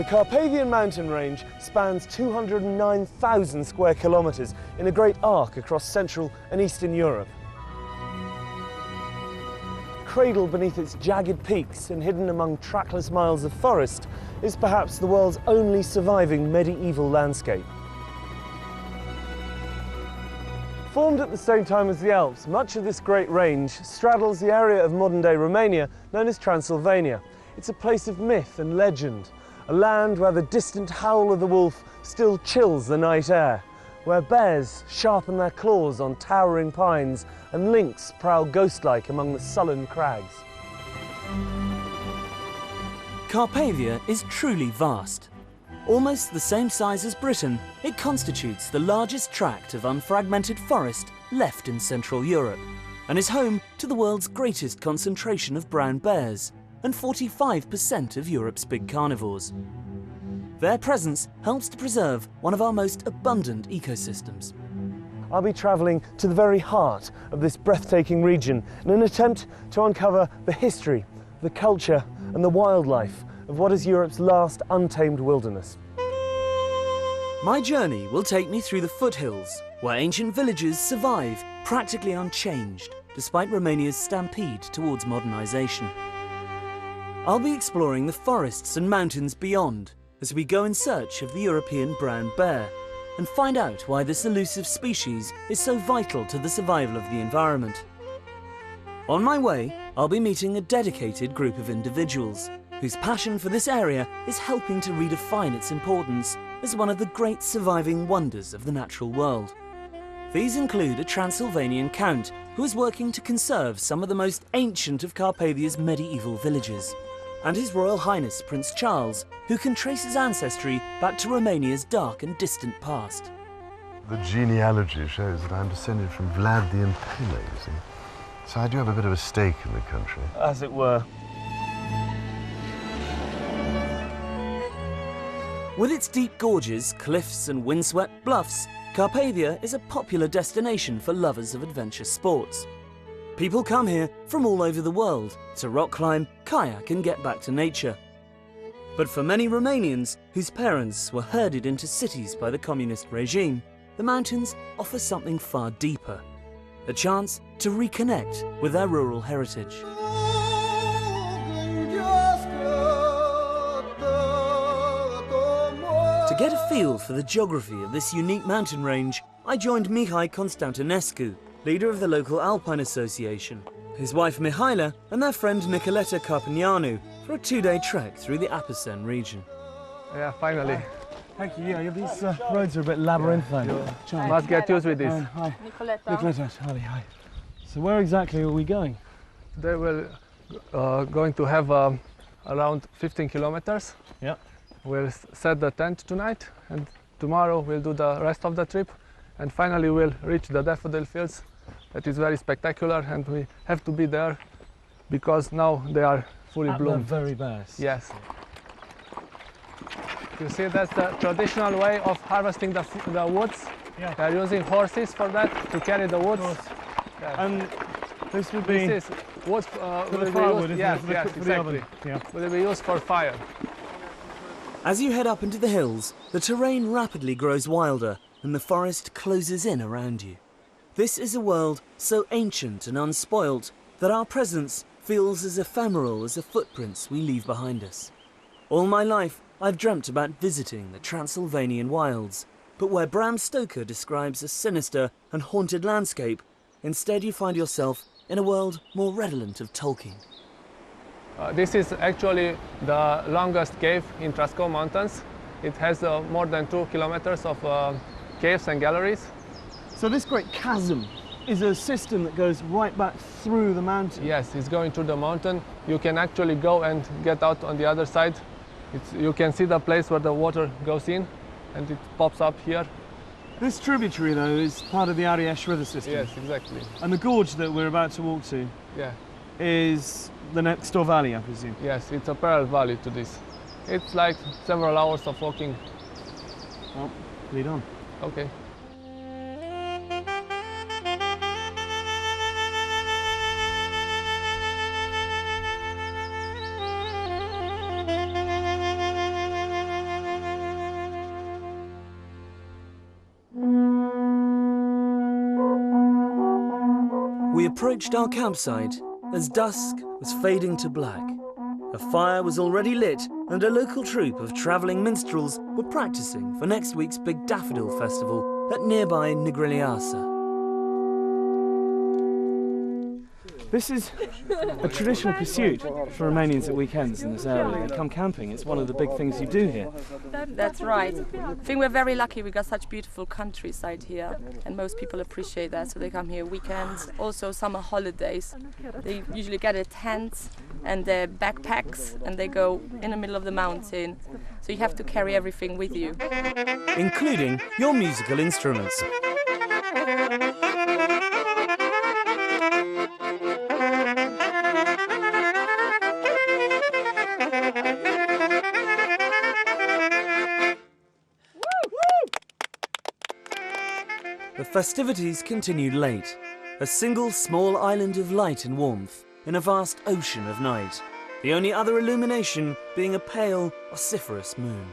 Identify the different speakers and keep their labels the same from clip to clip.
Speaker 1: The Carpathian mountain range spans 209,000 square kilometres in a great arc across Central and Eastern Europe. Cradled beneath its jagged peaks and hidden among trackless miles of forest is perhaps the world's only surviving medieval landscape. Formed at the same time as the Alps, much of this great range straddles the area of modern-day Romania known as Transylvania. It's a place of myth and legend, a land where the distant howl of the wolf still chills the night air, where bears sharpen their claws on towering pines and lynx prowl ghost-like among the sullen crags.
Speaker 2: Carpathia is truly vast. Almost the same size as Britain, it constitutes the largest tract of unfragmented forest left in Central Europe and is home to the world's greatest concentration of brown bears and 45% of Europe's big carnivores. Their presence helps to preserve one of our most abundant ecosystems.
Speaker 1: I'll be travelling to the very heart of this breathtaking region in an attempt to uncover the history, the culture and the wildlife of what is Europe's last untamed wilderness.
Speaker 2: My journey will take me through the foothills, where ancient villages survive practically unchanged, despite Romania's stampede towards modernisation. I'll be exploring the forests and mountains beyond as we go in search of the European brown bear and find out why this elusive species is so vital to the survival of the environment. On my way, I'll be meeting a dedicated group of individuals whose passion for this area is helping to redefine its importance as one of the great surviving wonders of the natural world. These include a Transylvanian count who is working to conserve some of the most ancient of Carpathia's medieval villages, and His Royal Highness Prince Charles, who can trace his ancestry back to Romania's dark and distant past.
Speaker 3: The genealogy shows that I'm descended from Vlad the Impaler, you see. So I do have a bit of a stake in the country.
Speaker 1: As it were.
Speaker 2: With its deep gorges, cliffs and windswept bluffs, Carpathia is a popular destination for lovers of adventure sports. People come here from all over the world to rock climb, kayak and get back to nature. But for many Romanians whose parents were herded into cities by the communist regime, the mountains offer something far deeper, a chance to reconnect with their rural heritage. To get a feel for the geography of this unique mountain range, I joined Mihai Constantinescu, leader of the local Alpine Association, his wife Mihaela and their friend Nicoleta Carpinianu for a two-day trek through the Apuseni region.
Speaker 4: Yeah, finally.
Speaker 1: Thank you. Yeah, these roads are a bit labyrinthine.
Speaker 4: You must get used with this.
Speaker 1: Hi. Nicoleta. Hi. So where exactly are we going?
Speaker 4: They will going to have around 15 kilometers.
Speaker 1: Yeah.
Speaker 4: We'll set the tent tonight, and tomorrow we'll do the rest of the trip, and finally we'll reach the daffodil fields. That is very spectacular, and we have to be there because now they are fully bloomed.
Speaker 1: At their very best.
Speaker 4: Yes. You see, that's the traditional way of harvesting the woods.
Speaker 1: Yeah.
Speaker 4: They're using horses for that, to carry the woods. Yeah.
Speaker 1: And this would be...
Speaker 4: This is wood
Speaker 1: for
Speaker 4: will
Speaker 1: the
Speaker 4: be
Speaker 1: firewood,
Speaker 4: used,
Speaker 1: isn't
Speaker 4: yes,
Speaker 1: it? For the,
Speaker 4: yes,
Speaker 1: for the
Speaker 4: exactly.
Speaker 1: oven. Yeah.
Speaker 4: Will be used for fire.
Speaker 2: As you head up into the hills, the terrain rapidly grows wilder and the forest closes in around you. This is a world so ancient and unspoilt that our presence feels as ephemeral as the footprints we leave behind us. All my life, I've dreamt about visiting the Transylvanian wilds, but where Bram Stoker describes a sinister and haunted landscape, instead you find yourself in a world more redolent of Tolkien.
Speaker 4: This is actually the longest cave in Trascou Mountains. It has more than 2 kilometers of caves and galleries.
Speaker 1: So this great chasm is a system that goes right back through the mountain.
Speaker 4: Yes, it's going through the mountain. You can actually go and get out on the other side. You can see the place where the water goes in, and it pops up here.
Speaker 1: This tributary, though, is part of the Ariash river system.
Speaker 4: Yes, exactly.
Speaker 1: And the gorge that we're about to walk to is the next door valley, I presume.
Speaker 4: Yes, it's a parallel valley to this. It's like several hours of walking.
Speaker 1: Well, lead on.
Speaker 4: Okay.
Speaker 2: We approached our campsite as dusk was fading to black. A fire was already lit and a local troupe of travelling minstrels were practising for next week's big daffodil festival at nearby Nigrigliasa.
Speaker 1: This is a traditional pursuit for Romanians at weekends in this area. They come camping. It's one of the big things you do here.
Speaker 5: That's right. I think we're very lucky. We got such beautiful countryside here, and most people appreciate that, so they come here weekends, also summer holidays. They usually get a tent and their backpacks, and they go in the middle of the mountain. So you have to carry everything with you,
Speaker 2: including your musical instruments. The festivities continued late, a single small island of light and warmth in a vast ocean of night, the only other illumination being a pale, vociferous moon.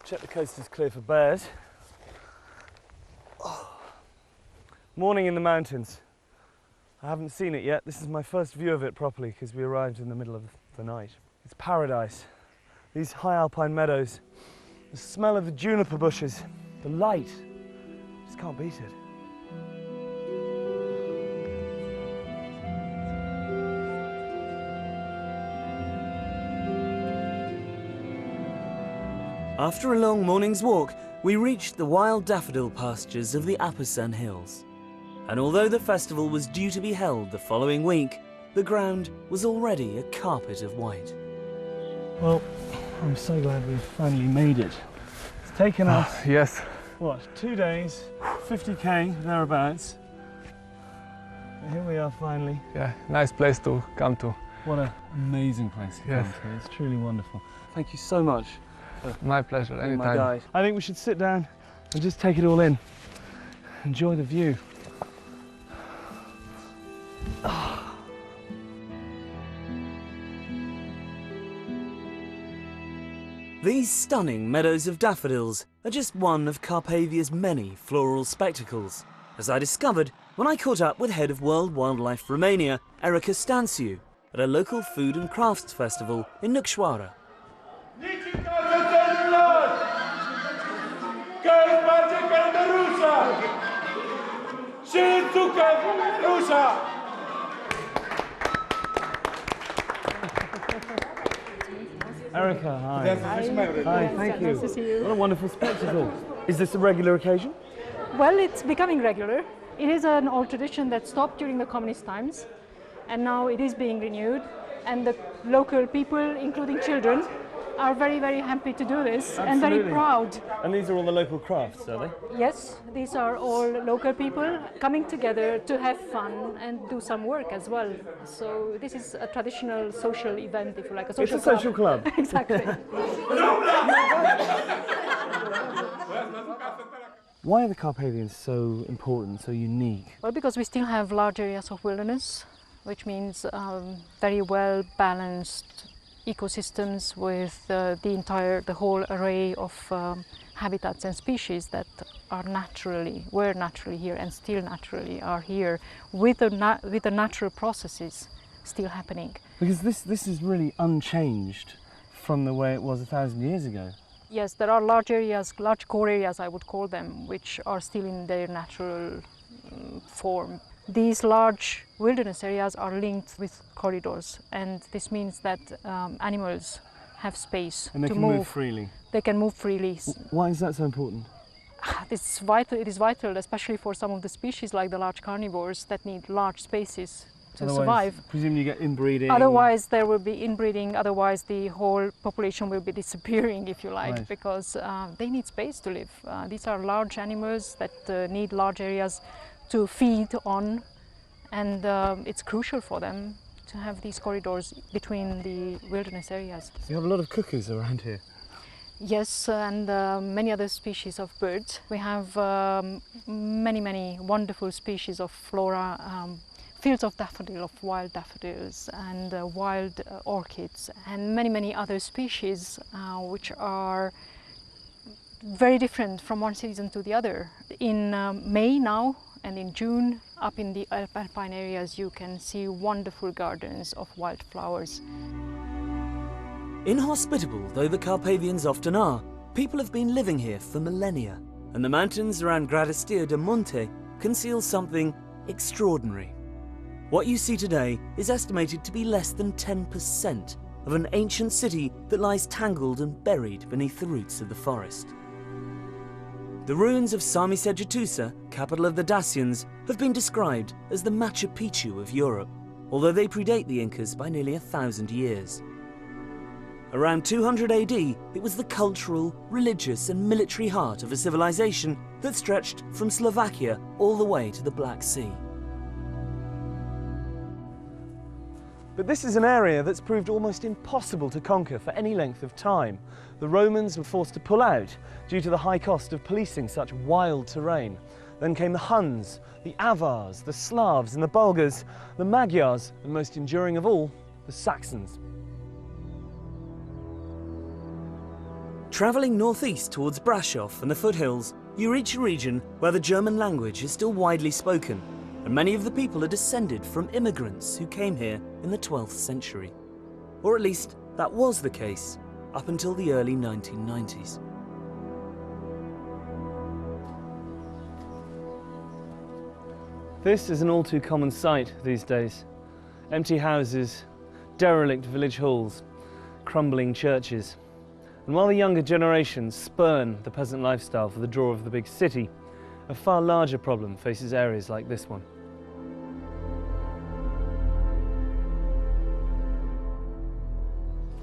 Speaker 1: Check the coast is clear for bears. Morning in the mountains. I haven't seen it yet. This is my first view of it properly because we arrived in the middle of the night. It's paradise. These high alpine meadows, the smell of the juniper bushes, the light. Just can't beat it.
Speaker 2: After a long morning's walk, we reached the wild daffodil pastures of the Apasan Hills. And although the festival was due to be held the following week, the ground was already a carpet of white.
Speaker 1: Well, I'm so glad we've finally made it. It's taken us,
Speaker 4: Yes.
Speaker 1: what, 2 days, 50k, thereabouts. And here we are finally.
Speaker 4: Yeah, nice place to come to.
Speaker 1: What an amazing place to
Speaker 4: Yes.
Speaker 1: come to. It's truly wonderful. Thank you so much.
Speaker 4: My pleasure,
Speaker 1: Being my
Speaker 4: anytime.
Speaker 1: guide. I think we should sit down and just take it all in. Enjoy the view.
Speaker 2: These stunning meadows of daffodils are just one of Carpathia's many floral spectacles, as I discovered when I caught up with head of World Wildlife Romania, Erica Stanciu, at a local food and crafts festival in Nucșoara.
Speaker 1: Erica, hi. Hi, thank you.
Speaker 6: Nice to see you.
Speaker 1: What a wonderful spectacle. Is this a regular occasion?
Speaker 6: Well, it's becoming regular. It is an old tradition that stopped during the communist times, and now it is being renewed. And the local people, including children, are very, very happy to do this and very
Speaker 1: Absolutely.
Speaker 6: proud.
Speaker 1: And these are all the local crafts, are they?
Speaker 6: Yes, these are all local people coming together to have fun and do some work as well. So this is a traditional social event, if you like, a social
Speaker 1: It's a social club.
Speaker 6: Exactly.
Speaker 1: Why are the Carpathians so important, so unique?
Speaker 6: Well, because we still have large areas of wilderness, which means very well balanced ecosystems with the whole array of habitats and species that were naturally here and still naturally are here, with the natural processes still happening.
Speaker 1: Because this is really unchanged from the way it was 1,000 years ago.
Speaker 6: Yes, there are large areas, large core areas I would call them, which are still in their natural form. These large wilderness areas are linked with corridors, and this means that animals have space
Speaker 1: And they
Speaker 6: to
Speaker 1: can move freely.
Speaker 6: They can move freely.
Speaker 1: Why is that so important?
Speaker 6: It's vital. It is vital, especially for some of the species like the large carnivores that need large spaces to
Speaker 1: Otherwise,
Speaker 6: survive.
Speaker 1: presumably you get inbreeding.
Speaker 6: Otherwise, there will be inbreeding. Otherwise, the whole population will be disappearing, if you like,
Speaker 1: Right.
Speaker 6: because they need space to live. These are large animals that need large areas to feed on, and it's crucial for them to have these corridors between the wilderness areas.
Speaker 1: So you have a lot of cuckoos around here.
Speaker 6: Yes, and many other species of birds. We have many wonderful species of flora, fields of wild daffodils and wild orchids and many other species which are very different from one season to the other. In May now and in June, up in the alpine areas, you can see wonderful gardens of wildflowers.
Speaker 2: Inhospitable though the Carpathians often are, people have been living here for millennia, and the mountains around Gradistia de Monte conceal something extraordinary. What you see today is estimated to be less than 10% of an ancient city that lies tangled and buried beneath the roots of the forest. The ruins of Sarmisegetusa, capital of the Dacians, have been described as the Machu Picchu of Europe, although they predate the Incas by nearly 1,000 years. Around 200 AD, it was the cultural, religious and military heart of a civilization that stretched from Slovakia all the way to the Black Sea.
Speaker 1: But this is an area that's proved almost impossible to conquer for any length of time. The Romans were forced to pull out due to the high cost of policing such wild terrain. Then came the Huns, the Avars, the Slavs and the Bulgars, the Magyars, and most enduring of all, the Saxons.
Speaker 2: Travelling northeast towards Brasov and the foothills, you reach a region where the German language is still widely spoken, and many of the people are descended from immigrants who came here in the 12th century. Or at least that was the case up until the early 1990s.
Speaker 1: This is an all too common sight these days. Empty houses, derelict village halls, crumbling churches. And while the younger generations spurn the peasant lifestyle for the draw of the big city, a far larger problem faces areas like this one.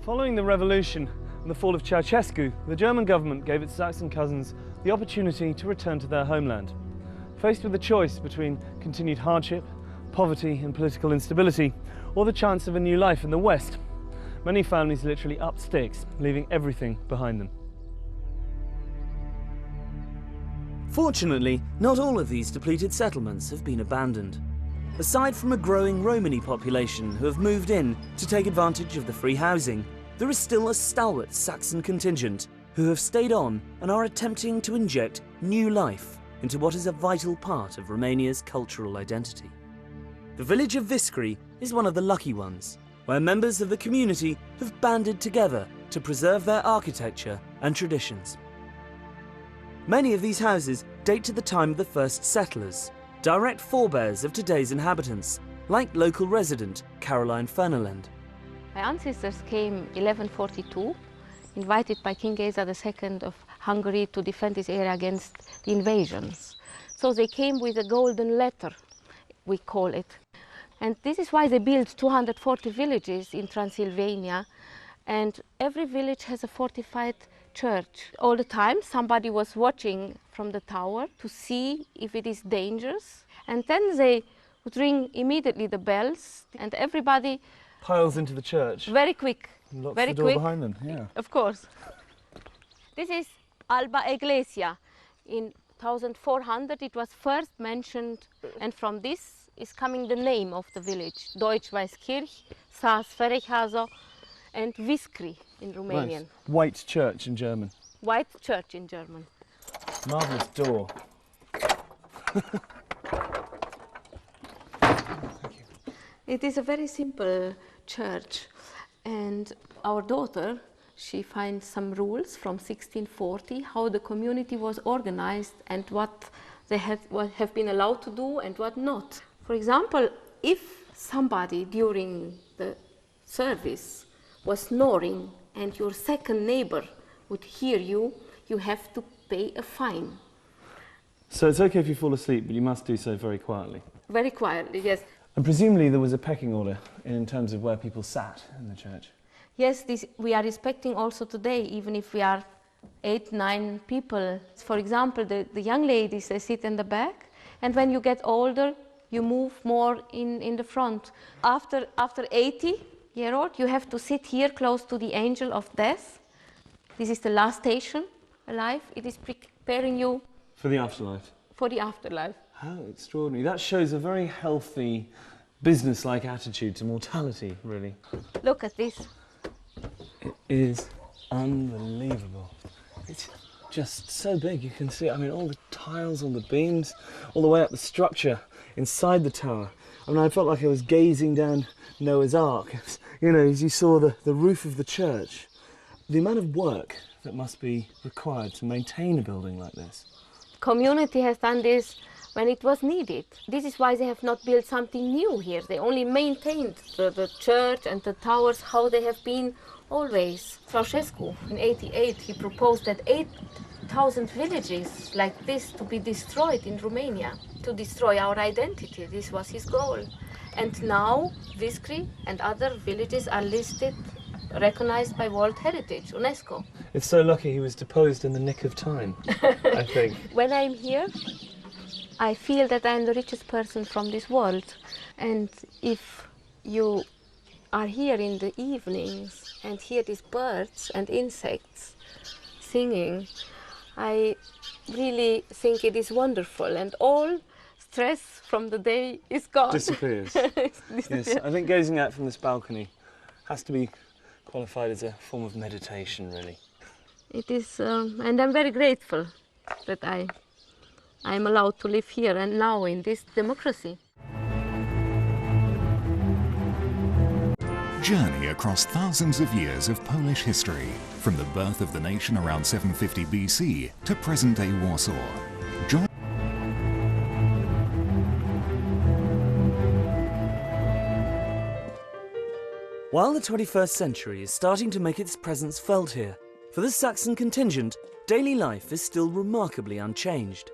Speaker 1: Following the revolution and the fall of Ceausescu, the German government gave its Saxon cousins the opportunity to return to their homeland. Faced with a choice between continued hardship, poverty and political instability, or the chance of a new life in the West, many families literally upped sticks, leaving everything behind them.
Speaker 2: Fortunately, not all of these depleted settlements have been abandoned. Aside from a growing Romani population who have moved in to take advantage of the free housing, there is still a stalwart Saxon contingent who have stayed on and are attempting to inject new life into what is a vital part of Romania's cultural identity. The village of Viscri is one of the lucky ones, where members of the community have banded together to preserve their architecture and traditions. Many of these houses date to the time of the first settlers, direct forebears of today's inhabitants, like local resident Caroline Fernelend.
Speaker 7: My ancestors came 1142, invited by King Geza II of Hungary to defend this area against the invasions. So they came with a golden letter, we call it. And this is why they built 240 villages in Transylvania, and every village has a fortified church. All the time somebody was watching from the tower to see if it is dangerous, and then they would ring immediately the bells, and everybody
Speaker 1: Piles into the church.
Speaker 7: very quick.
Speaker 1: Locks
Speaker 7: Very
Speaker 1: the door
Speaker 7: quick.
Speaker 1: behind them, yeah.
Speaker 7: Of course. This is Alba Iglesia. In 1400 it was first mentioned, and from this is coming the name of the village. Deutsch-Weißkirch, Saas-Ferrichhazo and Viscri in Romanian.
Speaker 1: Nice. White church in German.
Speaker 7: White church in German.
Speaker 1: Marvellous door.
Speaker 7: It is a very simple church, and our daughter, she finds some rules from 1640, how the community was organized and what they have been allowed to do and what not. For example, if somebody during the service was snoring and your second neighbor would hear you, you have to pay a fine.
Speaker 1: So it's okay if you fall asleep, but you must do so very quietly.
Speaker 7: Very quietly, yes.
Speaker 1: And presumably there was a pecking order in terms of where people sat in the church.
Speaker 7: Yes, this we are respecting also today, even if we are 8, 9 people. For example, the young ladies, they sit in the back, and when you get older, you move more in the front. After 80-year-old, you have to sit here close to the angel of death. This is the last station alive. It is preparing you
Speaker 1: For the afterlife.
Speaker 7: for the afterlife.
Speaker 1: How extraordinary. That shows a very healthy business-like attitude to mortality, really.
Speaker 7: Look at this.
Speaker 1: It is unbelievable. It's just so big, you can see, I mean, all the tiles on the beams, all the way up the structure inside the tower. I mean, I felt like I was gazing down Noah's Ark, you know, as you saw the roof of the church. The amount of work that must be required to maintain a building like this.
Speaker 7: Community has done this when it was needed. This is why they have not built something new here. They only maintained the church and the towers how they have been always. Ceausescu, in '88, he proposed that 8,000 villages like this to be destroyed in Romania, to destroy our identity. This was his goal. And now Viscri and other villages are listed, recognized by World Heritage, UNESCO.
Speaker 1: It's so lucky he was deposed in the nick of time, I think.
Speaker 7: When I'm here, I feel that I'm the richest person from this world. And if you are here in the evenings and hear these birds and insects singing, I really think it is wonderful, and all stress from the day is gone.
Speaker 1: Disappears. Yes, I think gazing out from this balcony has to be qualified as a form of meditation, really.
Speaker 7: It is, and I'm very grateful that I'm allowed to live here and now in this democracy.
Speaker 8: Journey across thousands of years of Polish history, from the birth of the nation around 750 BC to present-day Warsaw. Join
Speaker 2: While the 21st century is starting to make its presence felt here, for the Saxon contingent, daily life is still remarkably unchanged.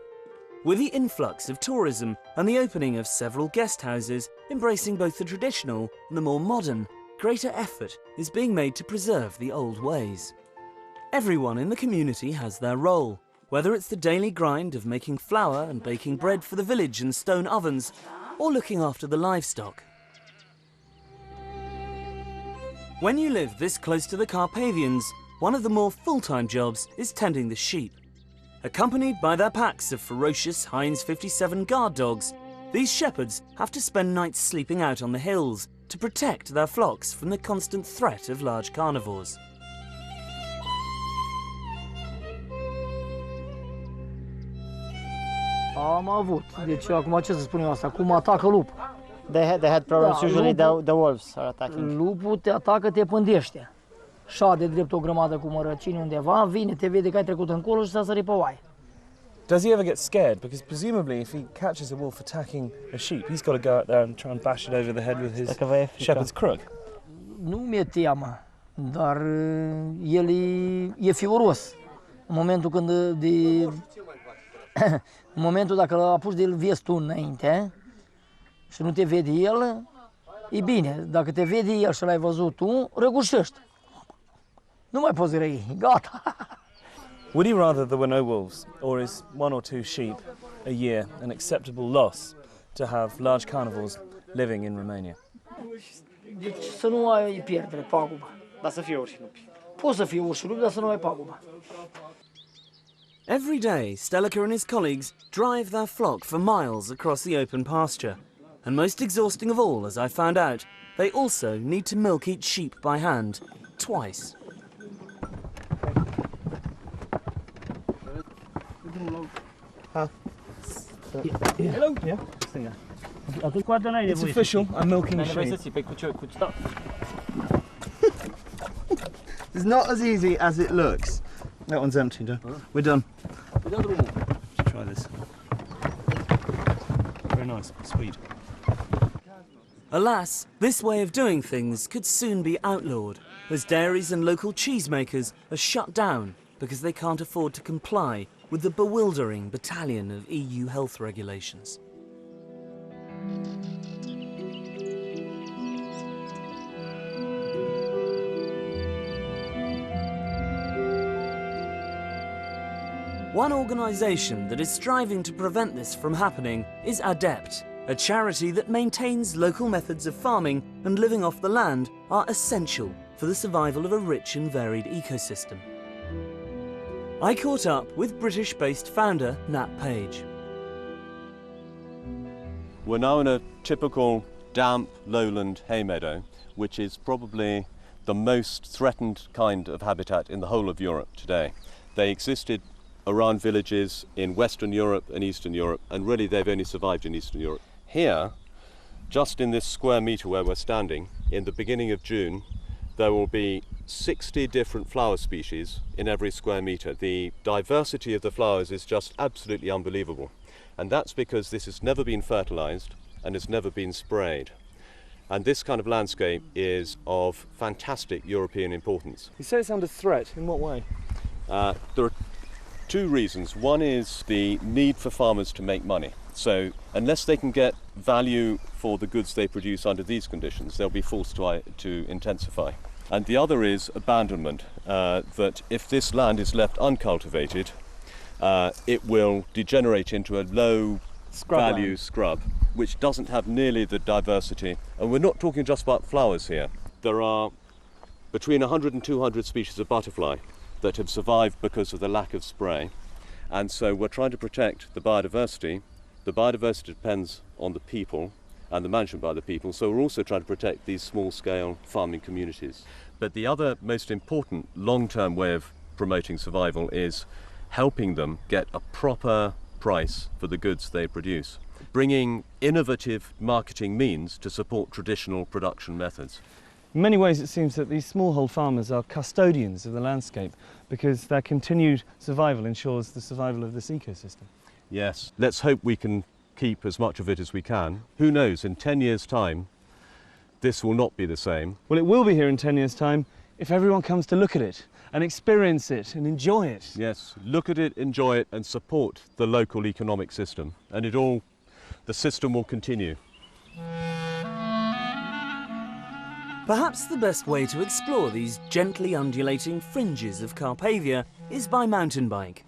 Speaker 2: With the influx of tourism and the opening of several guest houses, embracing both the traditional and the more modern, greater effort is being made to preserve the old ways. Everyone in the community has their role, whether it's the daily grind of making flour and baking bread for the village in stone ovens, or looking after the livestock. When you live this close to the Carpathians, one of the more full-time jobs is tending the sheep. Accompanied by their packs of ferocious Heinz 57 guard dogs, these shepherds have to spend nights sleeping out on the hills to protect their flocks from the constant threat of large carnivores.
Speaker 9: Am avut. Deci acum ce să spun eu asta? Cum atacă lupul.
Speaker 10: They had problems. Usually the wolves are attacking.
Speaker 9: Lupul te atacă, te pândește. Șade drept o grămadă cu mărăcini undeva, vine, te vede că ai trecut încolo și s-a sărit pe oaie.
Speaker 1: Does he ever get scared? Because presumably if he catches a wolf attacking a sheep, he's got to go out there and try and bash it over the head with his shepherd's crook.
Speaker 9: Nu mi-e teamă, dar el e fioros. În momentul când în momentul dacă îl apuci de el vezi tu înainte și nu te vede el, e bine. Dacă te vede el și l-ai văzut tu, răgușești. Nu mai poți răi, gata.
Speaker 1: Would he rather there were no wolves, or is 1 or 2 sheep a year an acceptable loss to have large carnivores living in Romania?
Speaker 9: Deci să nu ai pierdere, pagubă.
Speaker 10: Dar să fie urși lupi.
Speaker 9: Poți să fie urși lupi, dar să nu ai pagubă.
Speaker 2: Every day, Stelika and his colleagues drive their flock for miles across the open pasture. And most exhausting of all, as I found out, they also need to milk each sheep by hand, twice.
Speaker 1: Hello? Yeah? It's official, I'm milking sheep. It's not as easy as it looks. That one's empty, though. We're done. Let's try this. Very nice, sweet.
Speaker 2: Alas, this way of doing things could soon be outlawed, as dairies and local cheesemakers are shut down because they can't afford to comply with the bewildering battalion of EU health regulations. One organisation that is striving to prevent this from happening is ADEPT, a charity that maintains local methods of farming and living off the land are essential for the survival of a rich and varied ecosystem. I caught up with British-based founder Nat Page.
Speaker 11: We're now in a typical damp lowland hay meadow, which is probably the most threatened kind of habitat in the whole of Europe today. They existed around villages in Western Europe and Eastern Europe, and really they've only survived in Eastern Europe. Here, just in this square metre where we're standing, in the beginning of June, there will be 60 different flower species in every square metre. The diversity of the flowers is just absolutely unbelievable. And that's because this has never been fertilised and has never been sprayed. And this kind of landscape is of fantastic European importance.
Speaker 1: You say it's under threat. In what way?
Speaker 11: There are two reasons. One is the need for farmers to make money. So unless they can get value for the goods they produce under these conditions, they'll be forced to intensify. And the other is abandonment, that if this land is left uncultivated, it will degenerate into a low value scrub, which doesn't have nearly the diversity. And we're not talking just about flowers here. There are between 100 and 200 species of butterfly that have survived because of the lack of spray. And so we're trying to protect the biodiversity. The biodiversity depends on the people and the management by the people, so we're also trying to protect these small-scale farming communities. But the other most important long-term way of promoting survival is helping them get a proper price for the goods they produce, bringing innovative marketing means to support traditional production methods.
Speaker 1: In many ways it seems that these smallhold farmers are custodians of the landscape because their continued survival ensures the survival of this ecosystem.
Speaker 11: Yes, let's hope we can keep as much of it as we can. Who knows, in 10 years' time, this will not be the same.
Speaker 1: Well, it will be here in 10 years' time if everyone comes to look at it and experience it and enjoy it.
Speaker 11: Yes, look at it, enjoy it, and support the local economic system. And the system will continue.
Speaker 2: Perhaps the best way to explore these gently undulating fringes of Carpathia is by mountain bike.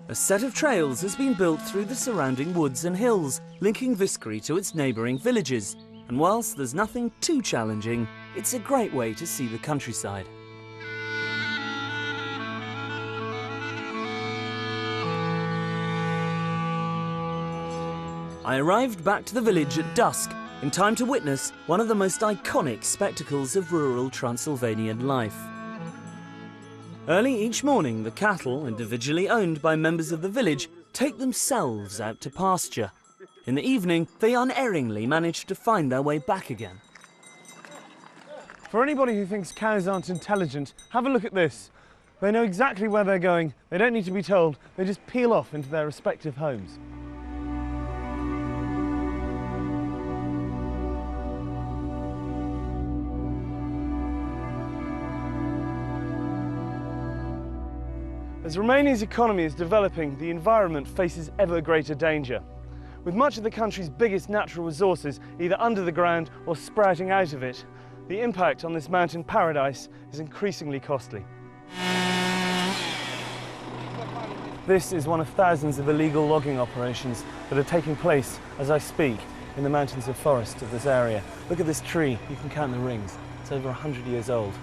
Speaker 2: A set of trails has been built through the surrounding woods and hills, linking Viscary to its neighbouring villages, and whilst there's nothing too challenging, it's a great way to see the countryside. I arrived back to the village at dusk, in time to witness one of the most iconic spectacles of rural Transylvanian life. Early each morning, the cattle, individually owned by members of the village, take themselves out to pasture. In the evening, they unerringly manage to find their way back again.
Speaker 1: For anybody who thinks cows aren't intelligent, have a look at this. They know exactly where they're going, they don't need to be told, they just peel off into their respective homes. As Romania's economy is developing, the environment faces ever greater danger. With much of the country's biggest natural resources either under the ground or sprouting out of it, the impact on this mountain paradise is increasingly costly. This is one of thousands of illegal logging operations that are taking place as I speak in the mountains of forest of this area. Look at this tree, you can count the rings. It's over 100 years old.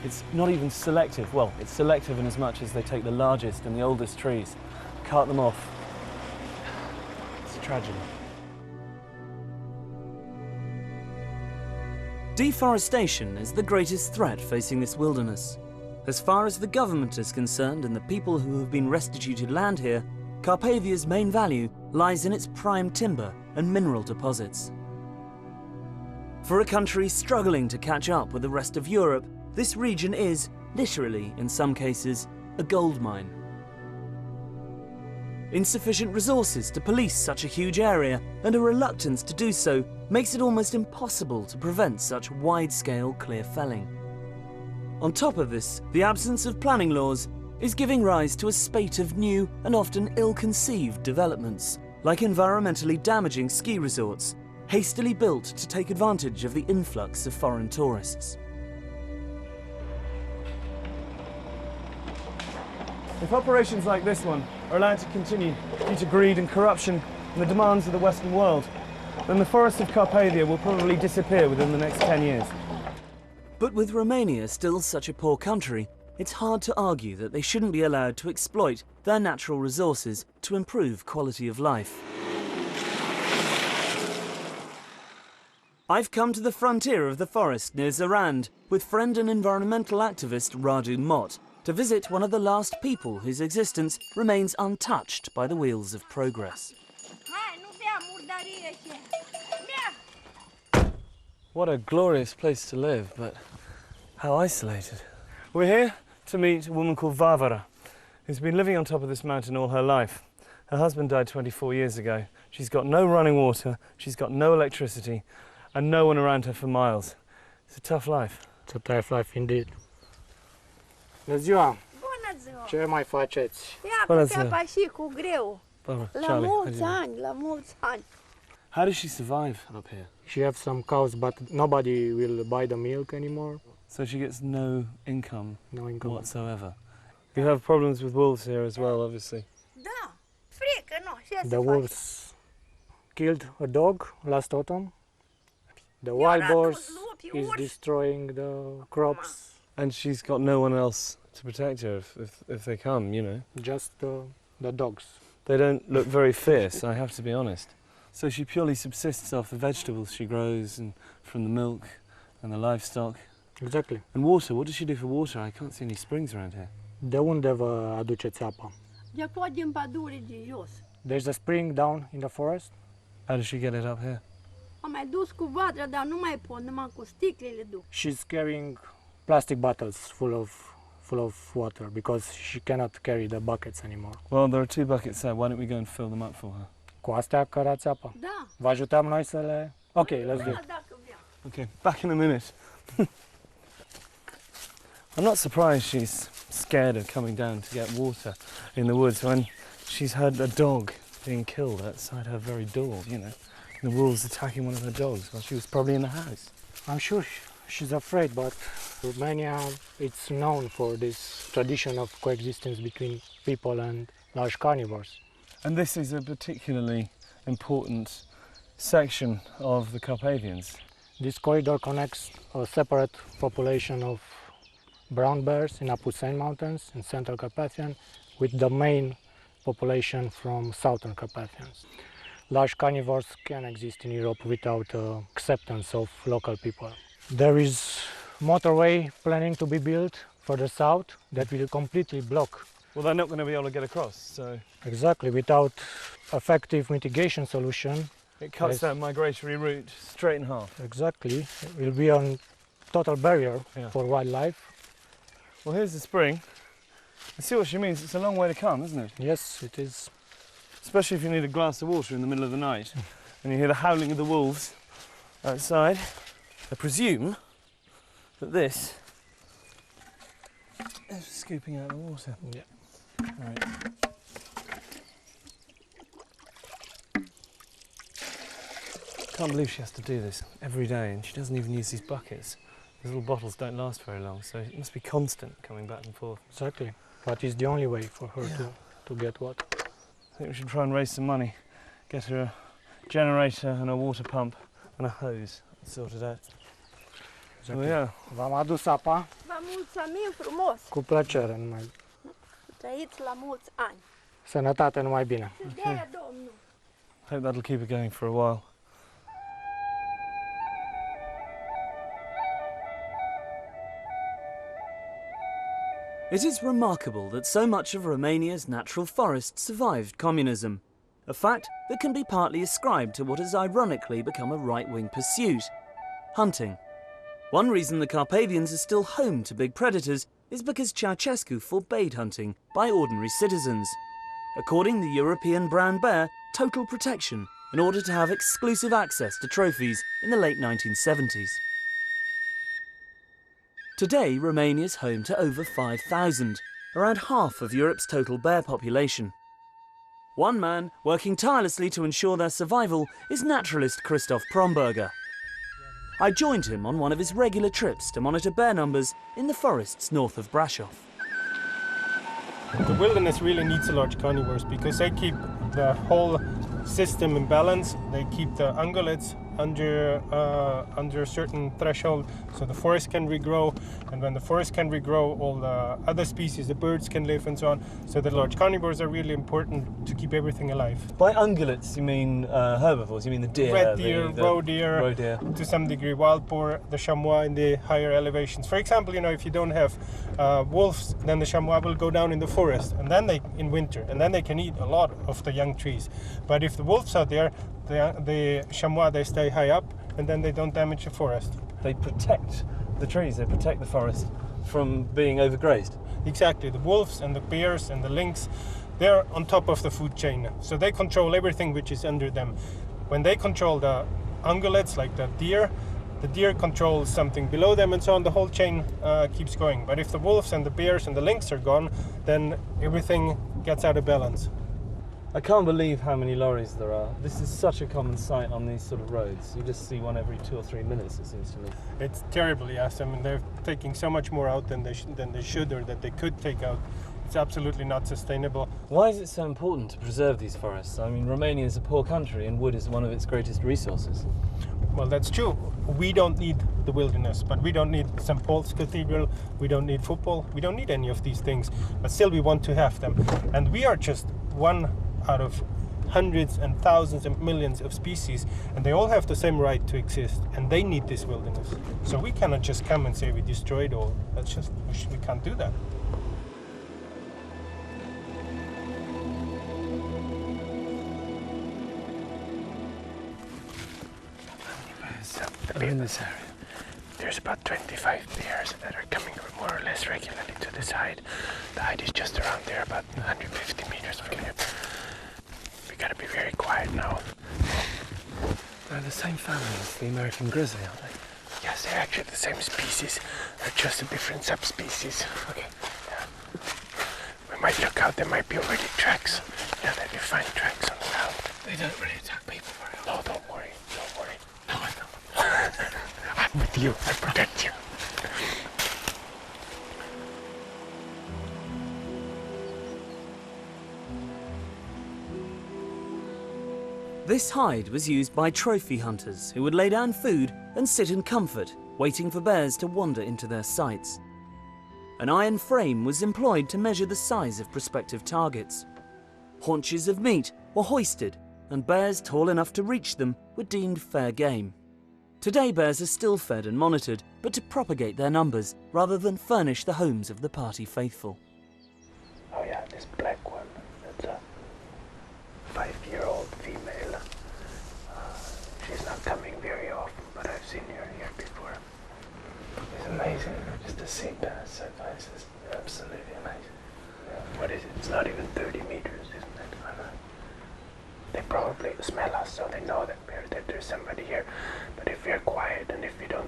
Speaker 1: It's not even selective. Well, it's selective in as much as they take the largest and the oldest trees, cart them off. It's a tragedy.
Speaker 2: Deforestation is the greatest threat facing this wilderness. As far as the government is concerned and the people who have been restituted land here, Carpathia's main value lies in its prime timber and mineral deposits. For a country struggling to catch up with the rest of Europe, this region is, literally in some cases, a gold mine. Insufficient resources to police such a huge area and a reluctance to do so makes it almost impossible to prevent such wide-scale clear felling. On top of this, the absence of planning laws is giving rise to a spate of new and often ill-conceived developments, like environmentally damaging ski resorts, hastily built to take advantage of the influx of foreign tourists.
Speaker 1: If operations like this one are allowed to continue due to greed and corruption and the demands of the Western world, then the forests of Carpathia will probably disappear within the next 10 years.
Speaker 2: But with Romania still such a poor country, it's hard to argue that they shouldn't be allowed to exploit their natural resources to improve quality of life. I've come to the frontier of the forest near Zarand with friend and environmental activist Radu Mott to visit one of the last people whose existence remains untouched by the wheels of progress.
Speaker 1: What a glorious place to live, but how isolated. We're here to meet a woman called Varvara, who's been living on top of this mountain all her life. Her husband died 24 years ago. She's got no running water, she's got no electricity, and no one around her for miles. It's a tough life.
Speaker 12: It's a tough life indeed. Bună ziua!
Speaker 13: Bună ziua!
Speaker 12: Ce mai faceți?
Speaker 13: Bună ziua! Și cu greu. La
Speaker 1: Charlie,
Speaker 13: mulți ani, la mulți ani.
Speaker 1: How does she survive up here?
Speaker 12: She has some cows, but nobody will buy the milk anymore.
Speaker 1: So she gets no income,
Speaker 12: No income
Speaker 1: whatsoever. You have problems with wolves here as well, obviously.
Speaker 13: Da, frică, nu, ce să
Speaker 12: The
Speaker 13: faci?
Speaker 12: wolves killed a dog last autumn. The wild boars is destroying the crops.
Speaker 1: And she's got no one else to protect her if they come, you know.
Speaker 12: Just the dogs.
Speaker 1: They don't look very fierce, I have to be honest. So she purely subsists off the vegetables she grows and from the milk and the livestock.
Speaker 12: Exactly.
Speaker 1: And water, what does she do for water? I can't see any springs around here.
Speaker 12: De unde vă aduceți apa?
Speaker 13: De acolo din pădure de jos.
Speaker 12: There's a spring down in the forest.
Speaker 1: How does she get it up here?
Speaker 13: Am mai dus cu vatra, dar nu mai pot, numai cu sticlele duc.
Speaker 12: She's carrying plastic bottles full of water because she cannot carry the buckets anymore.
Speaker 1: Well, there are 2 buckets there. Why don't we go and fill them up for her?
Speaker 12: Cu astea cărați apa.
Speaker 13: Da.
Speaker 12: Vă ajutăm noi să le... Ok, let's do it.
Speaker 13: Dacă vrea.
Speaker 1: Okay, back in a minute. I'm not surprised she's scared of coming down to get water in the woods when she's heard a dog being killed outside her very door, you know. The wolves attacking one of her dogs while she was probably in the house.
Speaker 12: I'm sure she's afraid, but Romania, it's known for this tradition of coexistence between people and large carnivores.
Speaker 1: And this is a particularly important section of the Carpathians.
Speaker 12: This corridor connects a separate population of brown bears in Apuseni Mountains in central Carpathian with the main population from southern Carpathians. Large carnivores can exist in Europe without acceptance of local people. There is motorway planning to be built further south that will completely block.
Speaker 1: Well, they're not going to be able to get across, so...
Speaker 12: Exactly, without effective mitigation solution.
Speaker 1: It cuts that migratory route straight in half.
Speaker 12: Exactly, it will be a total barrier for wildlife.
Speaker 1: Well, here's the spring. I see what she means. It's a long way to come, isn't it?
Speaker 12: Yes, it is.
Speaker 1: Especially if you need a glass of water in the middle of the night and you hear the howling of the wolves outside. I presume that this is scooping out the water.
Speaker 12: Yeah.
Speaker 1: Right. Can't believe she has to do this every day, and she doesn't even use these buckets. These little bottles don't last very long, so it must be constant coming back and forth.
Speaker 12: Exactly, but it's the only way for her to get water.
Speaker 1: I think we should try and raise some money, get her a generator and a water pump and a hose sorted out.
Speaker 12: Exactly.
Speaker 1: So, yeah.
Speaker 12: V-am adus apa.
Speaker 13: Vă mulțumim frumos.
Speaker 12: Cu plăcere, numai.
Speaker 13: Trăiți la mulți ani.
Speaker 12: Sănătate, numai bine.
Speaker 13: De-aia, Domnul.
Speaker 1: Hope that'll keep her going for a while.
Speaker 2: It is remarkable that so much of Romania's natural forests survived communism, a fact that can be partly ascribed to what has ironically become a right-wing pursuit: hunting. One reason the Carpathians are still home to big predators is because Ceausescu forbade hunting by ordinary citizens, according the European brown bear total protection in order to have exclusive access to trophies in the late 1970s. Today, Romania's home to over 5,000, around half of Europe's total bear population. One man working tirelessly to ensure their survival is naturalist Christoph Promberger. I joined him on one of his regular trips to monitor bear numbers in the forests north of Brasov.
Speaker 14: The wilderness really needs large carnivores because they keep the whole system in balance. They keep the ungulates under a certain threshold, so the forest can regrow, and when the forest can regrow, all the other species, the birds can live and so on. So the large carnivores are really important to keep everything alive.
Speaker 1: By ungulates, you mean herbivores? You mean the deer?
Speaker 14: Red deer,
Speaker 1: the
Speaker 14: roe deer, to some degree wild boar, the chamois in the higher elevations. For example, you know, if you don't have wolves, then the chamois will go down in the forest, and then in winter, and then they can eat a lot of the young trees. But if the wolves are there, the chamois, they stay high up, and then they don't damage the forest.
Speaker 1: They protect the trees, they protect the forest from being overgrazed.
Speaker 14: Exactly. The wolves and the bears and the lynx, they're on top of the food chain, so they control everything which is under them. When they control the ungulates, like the deer controls something below them, and so on. The whole chain keeps going. But if the wolves and the bears and the lynx are gone, then everything gets out of balance.
Speaker 1: I can't believe how many lorries there are. This is such a common sight on these sort of roads. You just see one every 2 or 3 minutes, it seems to me.
Speaker 14: It's terrible, yes. I mean, they're taking so much more out than they should, or that they could take out. It's absolutely not sustainable.
Speaker 1: Why is it so important to preserve these forests? I mean, Romania is a poor country and wood is one of its greatest resources.
Speaker 14: Well, that's true. We don't need the wilderness, but we don't need St. Paul's Cathedral, we don't need football, we don't need any of these things, but still we want to have them. And we are just one out of hundreds and thousands and millions of species, and they all have the same right to exist, and they need this wilderness. So we cannot just come and say we destroyed all. That's just, we can't do that.
Speaker 15: In this area, there's about 25 bears that are coming more or less regularly to the side. The height is just around there, about 150 meters from here. We gotta be very quiet now.
Speaker 1: They're the same family as the American grizzly, aren't they?
Speaker 15: Yes, they're actually the same species. They're just a different subspecies.
Speaker 1: Okay.
Speaker 15: Yeah. We might look out, there might be already tracks. Yeah, that you find tracks on the ground.
Speaker 1: They don't really attack people very often.
Speaker 15: No, don't worry, don't worry.
Speaker 1: No, I know.
Speaker 15: I'm with you, I protect you.
Speaker 2: This hide was used by trophy hunters who would lay down food and sit in comfort, waiting for bears to wander into their sights. An iron frame was employed to measure the size of prospective targets. Haunches of meat were hoisted, and bears tall enough to reach them were deemed fair game. Today bears are still fed and monitored, but to propagate their numbers rather than furnish the homes of the party faithful.
Speaker 15: Oh yeah, this black one, that's a 5-year-old female. She's not coming very often, but I've seen her here before.
Speaker 1: It's amazing just to see bears so close. It's absolutely amazing.
Speaker 15: Yeah. What is it? It's not even 30 meters, isn't it? I know. They probably smell us, so they know that there's somebody here. But if we're quiet and if we don't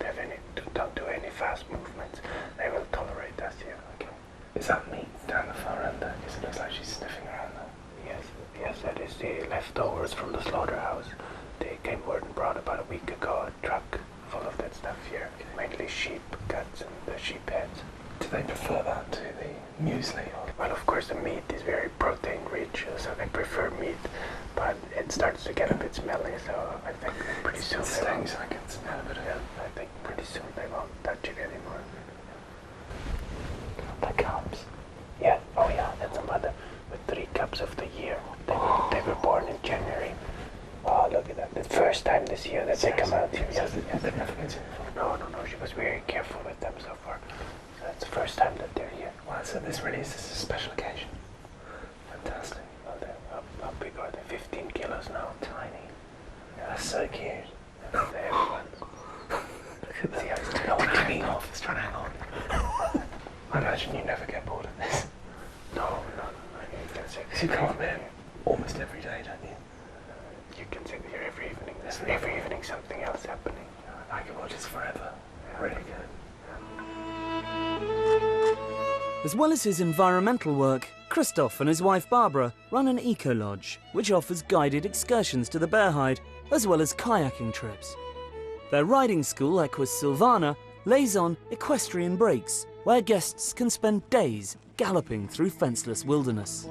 Speaker 15: do any fast movements, they will tolerate us here. Okay.
Speaker 1: Is that meat down the far end there? Because it looks like she's sniffing around there.
Speaker 15: Yes, that is the leftovers from the slaughterhouse. They came word and brought about a week ago a truck full of that stuff here. Okay. Mainly sheep guts and the sheep heads.
Speaker 1: Do they prefer that to the muesli? Or?
Speaker 15: Well, of course the meat is very protein rich, so they prefer meat, but it starts to get a bit smelly, so I think pretty soon
Speaker 1: it stings, I can smell a bit of it.
Speaker 15: Yeah, I think pretty soon they won't touch it anymore.
Speaker 1: The cubs?
Speaker 15: Yeah, oh yeah, that's a mother with 3 cubs of the year. They were born in January. Oh, look at that. The first time this year that they come out here.
Speaker 1: Yes, they've never been to before.
Speaker 15: No, she was very careful with them so far. So that's the first time that they're here.
Speaker 1: Wow, so this is a special occasion. Fantastic.
Speaker 15: Oh, how big are they? 15 kilos now.
Speaker 1: Tiny. Yeah, that's so cute.
Speaker 15: They're everyone.
Speaker 1: Look at that. It's hanging off. It's trying to hang on. I imagine you never get bored of this.
Speaker 15: No.
Speaker 1: Because you come in almost every day, don't you?
Speaker 15: You can sit here every evening. There's every evening something else happening.
Speaker 1: I could watch this forever. Yeah. Really good.
Speaker 2: As well as his environmental work, Christoph and his wife Barbara run an eco-lodge, which offers guided excursions to the bear hide, as well as kayaking trips. Their riding school, Equus Silvana, lays on equestrian breaks, where guests can spend days galloping through fenceless wilderness.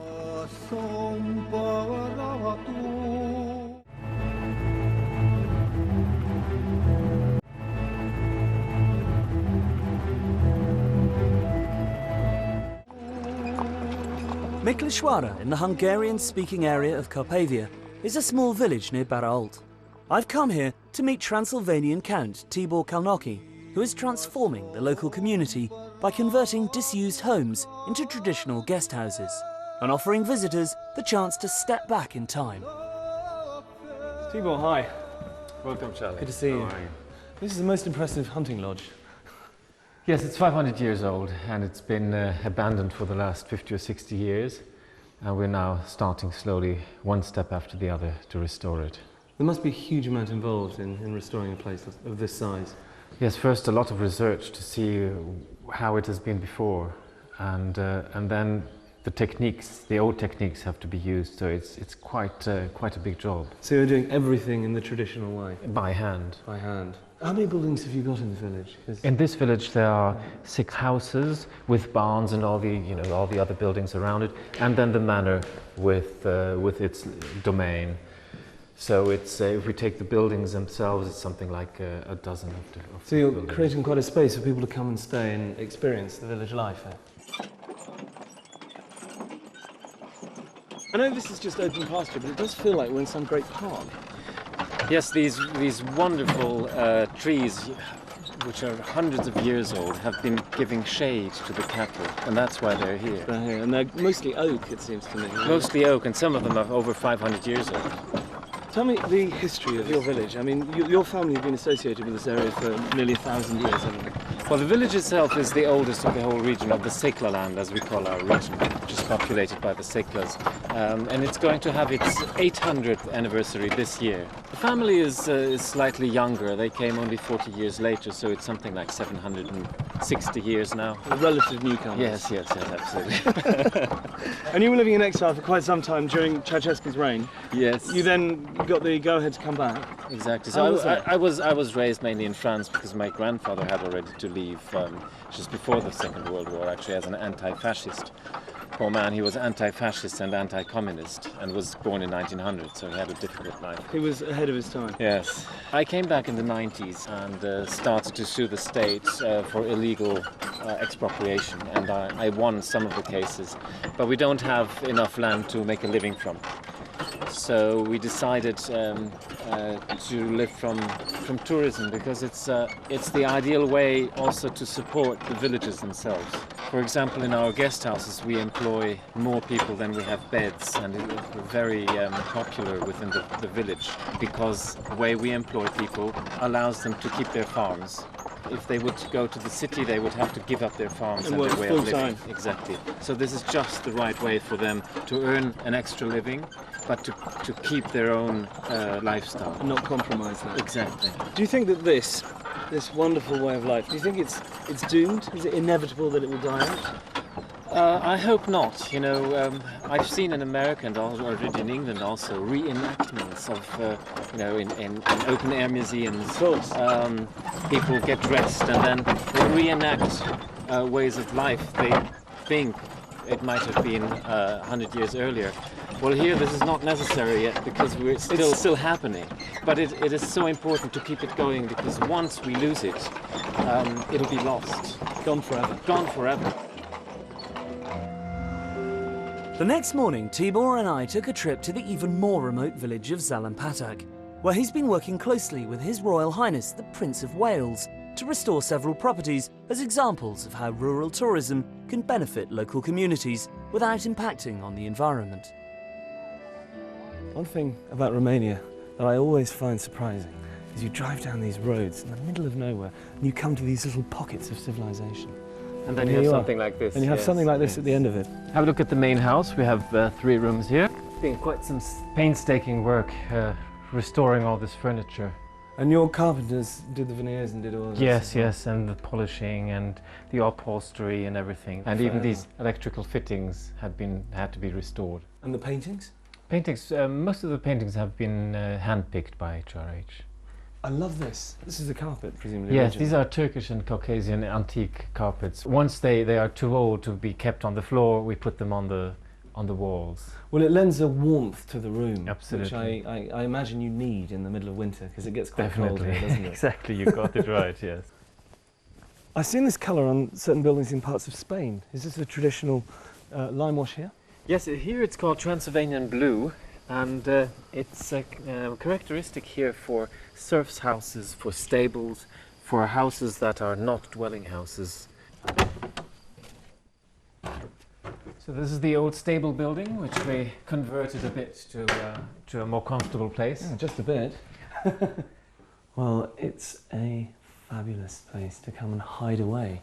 Speaker 2: Miklișoara, in the Hungarian-speaking area of Carpathia, is a small village near Barault. I've come here to meet Transylvanian Count Tibor Kalnoky, who is transforming the local community by converting disused homes into traditional guest houses and offering visitors the chance to step back in time.
Speaker 1: Tibor, hi.
Speaker 16: Welcome, Charlie.
Speaker 1: Good to see you. This is the most impressive hunting lodge.
Speaker 16: Yes, it's 500 years old and it's been abandoned for the last 50 or 60 years. And we're now starting slowly, one step after the other, to restore it.
Speaker 1: There must be a huge amount involved in restoring a place of this size.
Speaker 16: Yes, first a lot of research to see how it has been before, and then the techniques, the old techniques, have to be used. So it's quite a big job.
Speaker 1: So you're doing everything in the traditional way?
Speaker 16: By hand.
Speaker 1: By hand. How many buildings have you got in the village?
Speaker 16: In this village there are 6 houses with barns and all the other buildings around it, and then the manor with its domain. So it's if we take the buildings themselves, it's something like a dozen of
Speaker 1: So you're
Speaker 16: buildings.
Speaker 1: creating quite a space for people to come and stay and experience the village life here. I know this is just open pasture, but it does feel like we're in some great park.
Speaker 17: Yes, these wonderful trees, which are hundreds of years old, have been giving shade to the cattle, and that's why they're here.
Speaker 1: They're here, and they're mostly oak, it seems to me.
Speaker 17: Mostly oak, and some of them are over 500 years old.
Speaker 1: Tell me the history of your village. I mean, your family have been associated with this area for nearly 1,000 years, haven't they?
Speaker 17: Well, the village itself is the oldest of the whole region, of the Sekla land, as we call our region, which is populated by the Seklas. And it's going to have its 800th anniversary this year. The family is slightly younger. They came only 40 years later, so it's something like 760 years now.
Speaker 1: A relative newcomer.
Speaker 17: Yes, absolutely.
Speaker 1: And you were living in exile for quite some time during Ceausescu's reign.
Speaker 17: Yes.
Speaker 1: You then got the go-ahead to come back.
Speaker 17: Exactly.
Speaker 1: How
Speaker 17: So
Speaker 1: was that?
Speaker 17: I was raised mainly in France because my grandfather had already to leave just before the Second World War, actually, as an anti-fascist. Poor man, he was anti-fascist and anti-communist and was born in 1900, so he had a difficult life.
Speaker 1: He was ahead of his time.
Speaker 17: Yes. I came back in the 90s and started to sue the state for illegal expropriation, and I won some of the cases, but we don't have enough land to make a living from. So we decided to live from tourism, because it's the ideal way also to support the villages themselves. For example, in our guest houses we employ more people than we have beds, and we're very popular within the village, because the way we employ people allows them to keep their farms. If they would go to the city, they would have to give up their farms and their way of living. Exactly. So this is just the right way for them to earn an extra living, but to keep their own lifestyle.
Speaker 1: And not compromise that.
Speaker 17: Exactly.
Speaker 1: Do you think that this wonderful way of life, do you think it's doomed? Is it inevitable that it will die out?
Speaker 17: I hope not. You know, I've seen in America and already in England also reenactments of, in open-air museums.
Speaker 1: Of course.
Speaker 17: People get dressed and then they reenact ways of life they think it might have been 100 years earlier. Well, here this is not necessary yet, because it's still happening. But it is so important to keep it going, because once we lose it, it'll be lost.
Speaker 1: Gone forever.
Speaker 17: Gone forever.
Speaker 2: The next morning, Tibor and I took a trip to the even more remote village of Zalampatak, where he's been working closely with His Royal Highness the Prince of Wales to restore several properties as examples of how rural tourism can benefit local communities without impacting on the environment.
Speaker 1: One thing about Romania that I always find surprising is you drive down these roads in the middle of nowhere and you come to these little pockets of civilization.
Speaker 16: And then you have something like this.
Speaker 1: And you have something like this at the end of it.
Speaker 16: Have a look at the main house. We have 3 rooms here. It's been quite some painstaking work restoring all this furniture.
Speaker 1: And your carpenters did the veneers and did all of this?
Speaker 16: Yes, and the polishing and the upholstery and everything. And even these electrical fittings had to be restored.
Speaker 1: And the paintings?
Speaker 16: Paintings, most of the paintings have been hand-picked by HRH.
Speaker 1: I love this. This is a carpet, presumably.
Speaker 16: Yes,
Speaker 1: original.
Speaker 16: these are Turkish and Caucasian antique carpets. Once they are too old to be kept on the floor, we put them on the walls.
Speaker 1: Well, it lends a warmth to the room,
Speaker 16: absolutely,
Speaker 1: which I imagine you need in the middle of winter, because it gets quite
Speaker 16: definitely
Speaker 1: cold here, doesn't it?
Speaker 16: Exactly, you got it right. Yes.
Speaker 1: I've seen this colour on certain buildings in parts of Spain. Is this a traditional lime wash here?
Speaker 16: Yes, here it's called Transylvanian blue, and it's a characteristic here for serfs' houses, for stables, for houses that are not dwelling houses. So this is the old stable building, which we converted a bit to a more comfortable place.
Speaker 1: Yeah, just a bit. Well, it's a fabulous place to come and hide away.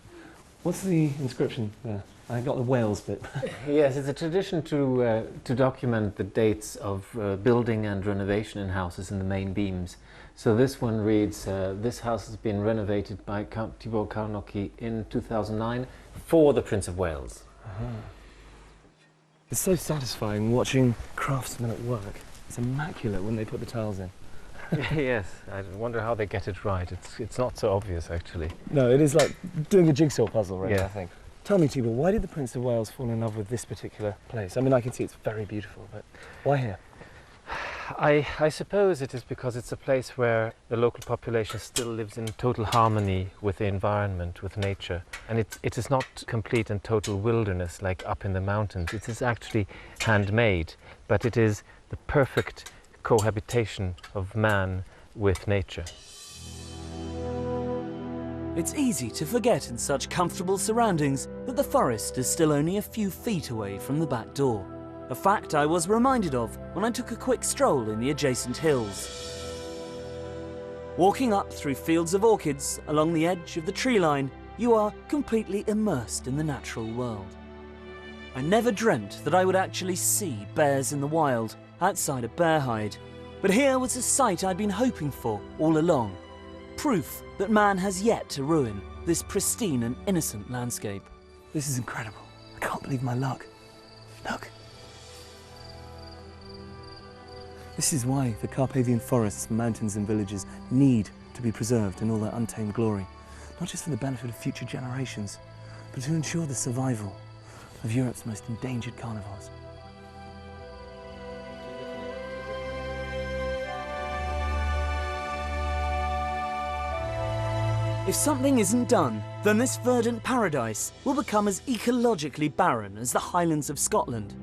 Speaker 1: What's the inscription there? I got the Wales bit.
Speaker 16: Yes, it's a tradition to document the dates of building and renovation in houses in the main beams. So this one reads, this house has been renovated by Count Thibaut Karnocki in 2009 for the Prince of Wales.
Speaker 1: It's so satisfying watching craftsmen at work. It's immaculate when they put the tiles in.
Speaker 16: Yes, I wonder how they get it right. It's not so obvious, actually.
Speaker 1: No, it is like doing a jigsaw puzzle, really,
Speaker 16: Yeah.
Speaker 1: I think. Tell me, Thibaut, why did the Prince of Wales fall in love with this particular place? I mean, I can see it's very beautiful, but why here?
Speaker 16: I suppose it is because it's a place where the local population still lives in total harmony with the environment, with nature. And it is not complete and total wilderness like up in the mountains. It is actually handmade, but it is the perfect cohabitation of man with nature.
Speaker 2: It's easy to forget in such comfortable surroundings that the forest is still only a few feet away from the back door. A fact I was reminded of when I took a quick stroll in the adjacent hills. Walking up through fields of orchids along the edge of the tree line, you are completely immersed in the natural world. I never dreamt that I would actually see bears in the wild outside a bear hide, but here was a sight I'd been hoping for all along. Proof that man has yet to ruin this pristine and innocent landscape.
Speaker 1: This is incredible. I can't believe my luck. Look. This is why the Carpathian forests, mountains and villages need to be preserved in all their untamed glory. Not just for the benefit of future generations, but to ensure the survival of Europe's most endangered carnivores.
Speaker 2: If something isn't done, then this verdant paradise will become as ecologically barren as the Highlands of Scotland.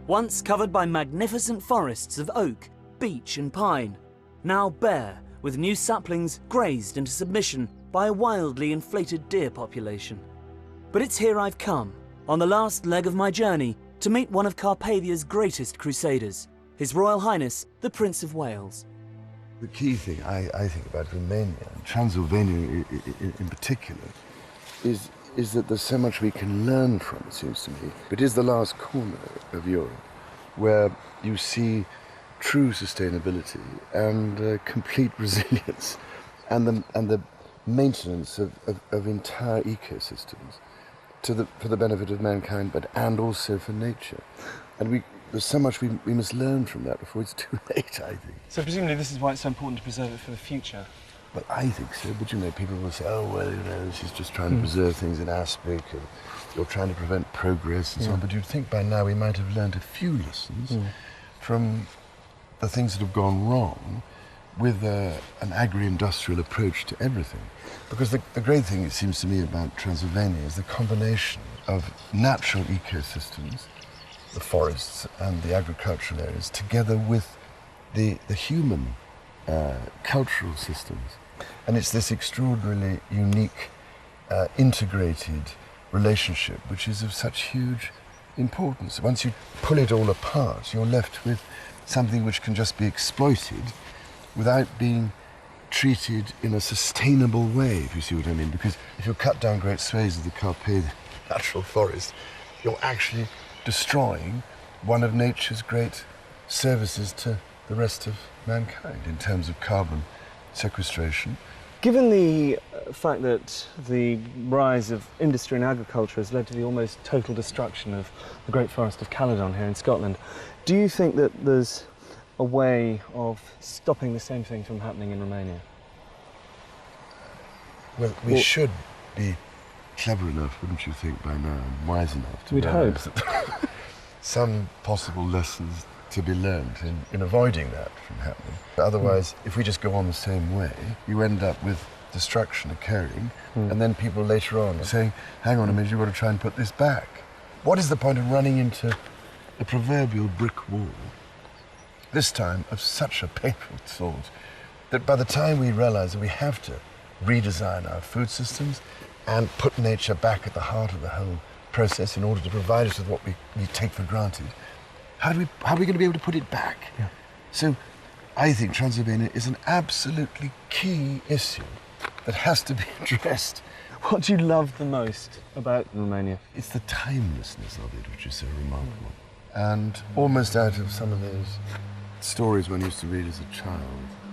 Speaker 2: Once covered by magnificent forests of oak, beech and pine, now bare with new saplings grazed into submission by a wildly inflated deer population. But it's here I've come, on the last leg of my journey, to meet one of Carpathia's greatest crusaders, His Royal Highness, the Prince of Wales.
Speaker 3: The key thing I think about Romania, and Transylvania in particular, is that there's so much we can learn from, it seems to me. It is the last corner of Europe where you see true sustainability and complete resilience and the maintenance of entire ecosystems for the benefit of mankind, and also for nature. And there's so much we must learn from that before it's too late, I think.
Speaker 1: So presumably this is why it's so important to preserve it for the future.
Speaker 3: Well, I think so, but people will say, oh, well, she's just trying to preserve things in aspic, and you're trying to prevent progress and so on. But you'd think by now we might have learned a few lessons from the things that have gone wrong with an agri-industrial approach to everything. Because the great thing, it seems to me, about Transylvania is the combination of natural ecosystems, the forests and the agricultural areas, together with the human cultural systems. And it's this extraordinarily unique, integrated relationship which is of such huge importance. Once you pull it all apart, you're left with something which can just be exploited without being treated in a sustainable way, if you see what I mean. Because if you cut down great swathes of the Carpathian natural forest, you're actually destroying one of nature's great services to the rest of mankind in terms of carbon sequestration.
Speaker 1: Given the fact that the rise of industry and agriculture has led to the almost total destruction of the Great Forest of Caledon here in Scotland, do you think that there's a way of stopping the same thing from happening in Romania?
Speaker 3: Well, we should be clever enough, wouldn't you think, by now, and wise enough to
Speaker 1: We'd hope.
Speaker 3: that some possible lessons to be learned in avoiding that from happening. Otherwise, if we just go on the same way, you end up with destruction occurring, and then people later on saying, hang on a minute, you've got to try and put this back. What is the point of running into a proverbial brick wall, this time of such a painful sort, that by the time we realize that we have to redesign our food systems and put nature back at the heart of the whole process in order to provide us with what we take for granted, how are we going to be able to put it back?
Speaker 1: Yeah.
Speaker 3: So I think Transylvania is an absolutely key issue that has to be addressed.
Speaker 1: What do you love the most about Romania?
Speaker 3: It's the timelessness of it, which is so remarkable. And almost out of some of those stories one used to read as a child,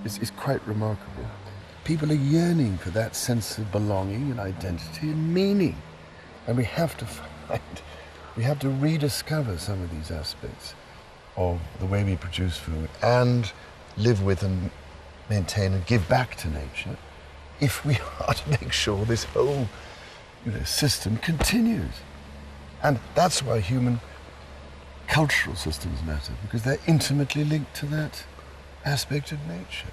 Speaker 3: it's quite remarkable. People are yearning for that sense of belonging and identity and meaning. And we have to rediscover some of these aspects of the way we produce food and live with and maintain and give back to nature if we are to make sure this whole system continues. And that's why human cultural systems matter, because they're intimately linked to that aspect of nature.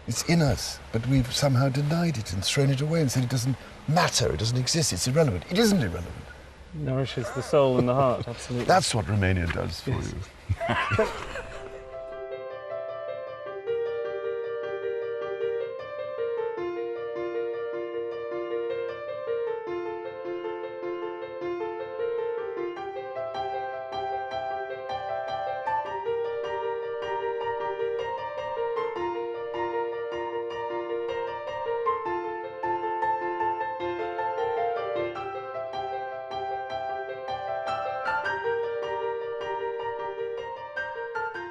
Speaker 3: It's in us, but we've somehow denied it and thrown it away and said it doesn't matter, it doesn't exist, it's irrelevant. It isn't irrelevant.
Speaker 1: Nourishes the soul and the heart, absolutely.
Speaker 3: That's what Romania does for you.